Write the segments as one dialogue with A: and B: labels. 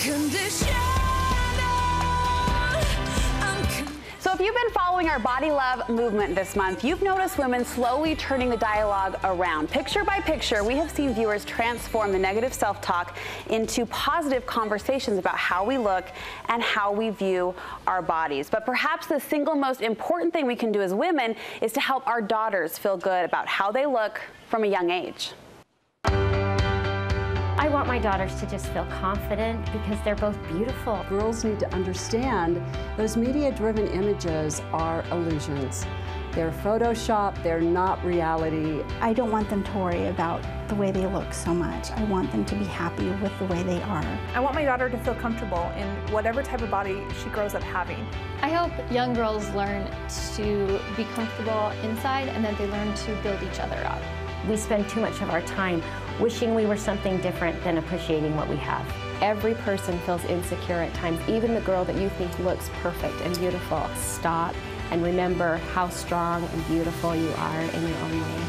A: So if you've been following our Body Love movement this month, you've noticed women slowly turning the dialogue around. Picture by picture, we have seen viewers transform the negative self-talk into positive conversations about how we look and how we view our bodies. But perhaps the single most important thing we can do as women is to help our daughters feel good about how they look from a young age.
B: I want my daughters to just feel confident because they're both beautiful.
C: Girls need to understand those media-driven images are illusions. They're Photoshop, they're not reality.
D: I don't want them to worry about the way they look so much. I want them to be happy with the way they are.
E: I want my daughter to feel comfortable in whatever type of body she grows up having.
F: I hope young girls learn to be comfortable inside and that they learn to build each other up.
B: We spend too much of our time wishing we were something different than appreciating what we have.
G: Every person feels insecure at times, even the girl that you think looks perfect and beautiful. Stop and remember how strong and beautiful you are in your own way.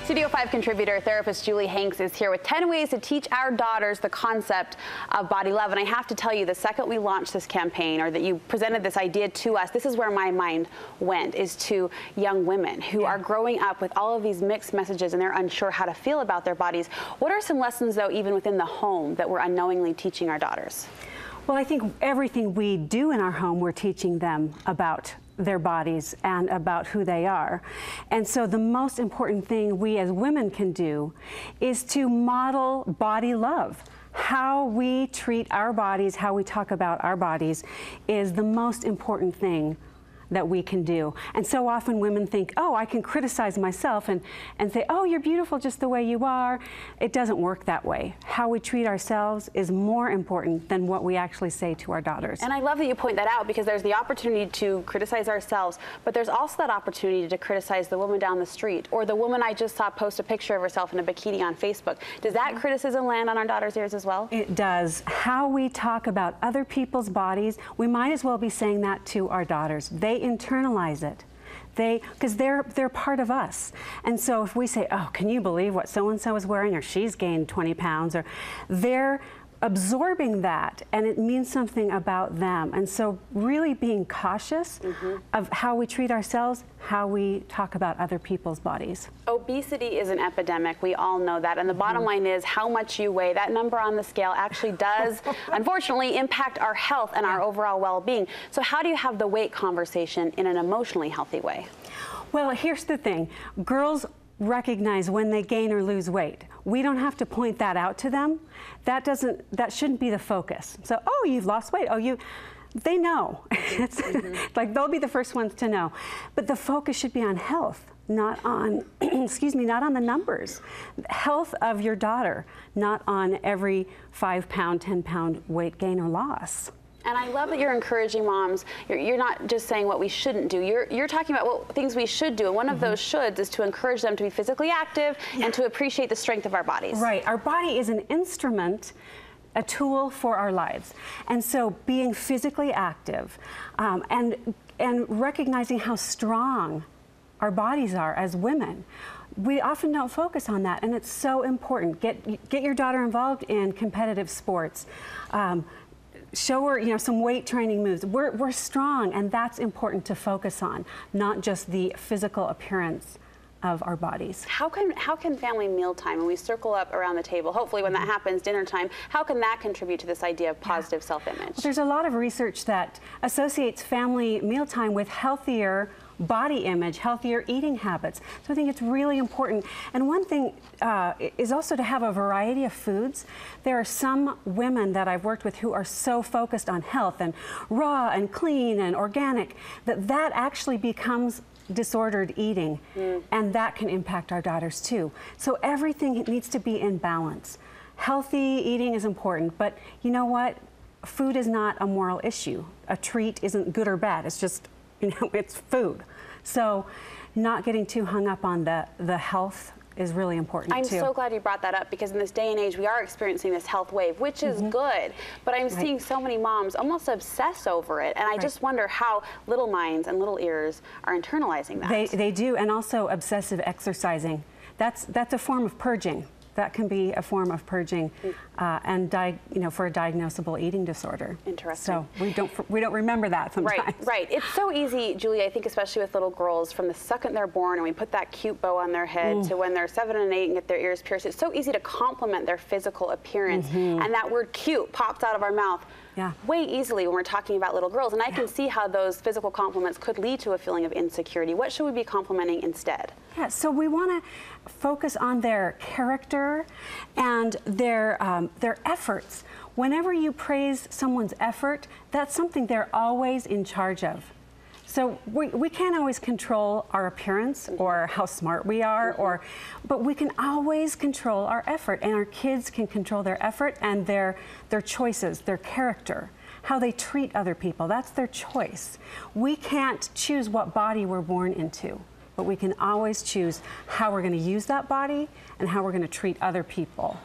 A: Studio 5 contributor, therapist Julie Hanks is here with 10 ways to teach our daughters the concept of body love. And I have to tell you, the second we launched this campaign, or that you presented this idea to us, this is where my mind went, is to young women who are growing up with all of these mixed messages and they're unsure how to feel about their bodies. What are some lessons, though, even within the home that we're unknowingly teaching our daughters?
H: Well, I think everything we do in our home, we're teaching them about their bodies and about who they are. And so the most important thing we as women can do is to model body love. How we treat our bodies, how we talk about our bodies is the most important thing that we can do. And so often women think, oh, I can criticize myself and say, oh, you're beautiful just the way you are. It doesn't work that way. How we treat ourselves is more important than what we actually say to our daughters.
A: And I love that you point that out, because there's the opportunity to criticize ourselves, but there's also that opportunity to criticize the woman down the street, or the woman I just saw post a picture of herself in a bikini on Facebook. Does that criticism land on our daughters' ears as well?
H: It does. How we talk about other people's bodies, we might as well be saying that to our daughters. They internalize it. Because they're part of us. And so if we say, oh, can you believe what so-and-so is wearing, or she's gained 20 pounds, or they're absorbing that, and it means something about them. And so really being cautious of how we treat ourselves, how we talk about other people's bodies.
A: Obesity is an epidemic. We all know that. And the bottom line is how much you weigh. That number on the scale actually does, unfortunately, impact our health and our overall well-being. So how do you have the weight conversation in an emotionally healthy way?
H: Well, here's the thing. Girls recognize when they gain or lose weight. We don't have to point that out to them. That shouldn't be the focus. So, oh, you've lost weight. Oh, they know. It's like they'll be the first ones to know. But the focus should be on health, not on, excuse me, not on the numbers. Health of your daughter, not on every 5-pound, 10-pound weight gain or loss.
A: And I love that you're encouraging moms. You're not just saying what we shouldn't do. You're talking about things we should do. And one of those shoulds is to encourage them to be physically active and to appreciate the strength of our bodies.
H: Right. Our body is an instrument, a tool for our lives. And so being physically active and recognizing how strong our bodies are as women. We often don't focus on that, and it's so important. Get your daughter involved in competitive sports. Show her, some weight training moves. We're strong, and that's important to focus on, not just the physical appearance of our bodies.
A: How can family mealtime, when we circle up around the table, hopefully when that happens, dinner time, how can that contribute to this idea of positive self-image? Well,
H: there's a lot of research that associates family mealtime with healthier body image, healthier eating habits. So I think it's really important. And one thing is also to have a variety of foods. There are some women that I've worked with who are so focused on health and raw and clean and organic that actually becomes disordered eating, and that can impact our daughters too. So everything needs to be in balance. Healthy eating is important, but you know what? Food is not a moral issue. A treat isn't good or bad. It's just, it's food. So not getting too hung up on the health is really important too.
A: I'm so glad you brought that up, because in this day and age we are experiencing this health wave, which is good, but I'm seeing so many moms almost obsess over it, and I just wonder how little minds and little ears are internalizing that.
H: They do, and also obsessive exercising. That's a form of purging. that can be a form of purging, and for a diagnosable eating disorder.
A: Interesting.
H: So we don't remember that sometimes.
A: Right. It's so easy, Julie, I think especially with little girls, from the second they're born and we put that cute bow on their head to when they're 7 and 8 and get their ears pierced, it's so easy to compliment their physical appearance. And that word cute pops out of our mouth way easily when we're talking about little girls. And I can see how those physical compliments could lead to a feeling of insecurity. What should we be complimenting instead?
H: Yeah, so we want to focus on their character and their efforts. Whenever you praise someone's effort, that's something they're always in charge of. So we can't always control our appearance or how smart we are, but we can always control our effort, and our kids can control their effort and their choices, their character, how they treat other people. That's their choice. We can't choose what body we're born into, but we can always choose how we're going to use that body and how we're going to treat other people.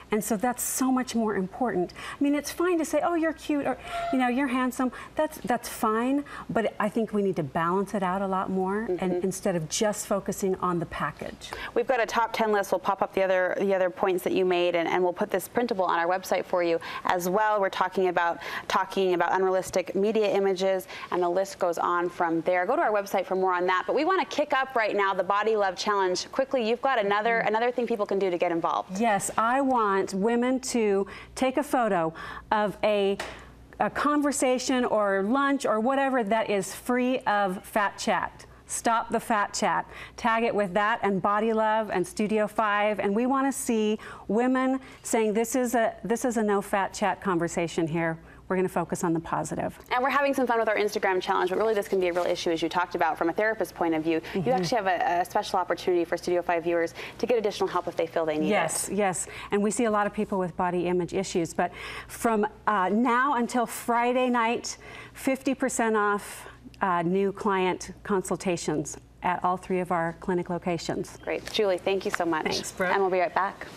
H: And so that's so much more important. I mean, it's fine to say, oh, you're cute, or, you're handsome. That's fine, but I think we need to balance it out a lot more, and instead of just focusing on the package.
A: We've got a top 10 list. We'll pop up the other points that you made, and we'll put this printable on our website for you as well. We're talking about unrealistic media images, and the list goes on from there. Go to our website for more on that. But we want to kick up right now the Body Love Challenge. Quickly, you've got another thing people can do to get involved.
H: Yes, I want women to take a photo of a conversation or lunch or whatever that is free of fat chat. Stop the fat chat. Tag it with that and Body Love and Studio 5, and we want to see women saying this is a no fat chat conversation here. We're going to focus on the positive. And
A: we're having some fun with our Instagram challenge, but really this can be a real issue, as you talked about, from a therapist's point of view. You actually have a special opportunity for Studio 5 viewers to get additional help if they feel they need it. Yes,
H: and we see a lot of people with body image issues, but from now until Friday night, 50% off new client consultations at all 3 of our clinic locations.
A: Great. Julie, thank you so much.
H: Thanks, Brooke.
A: And we'll be right back.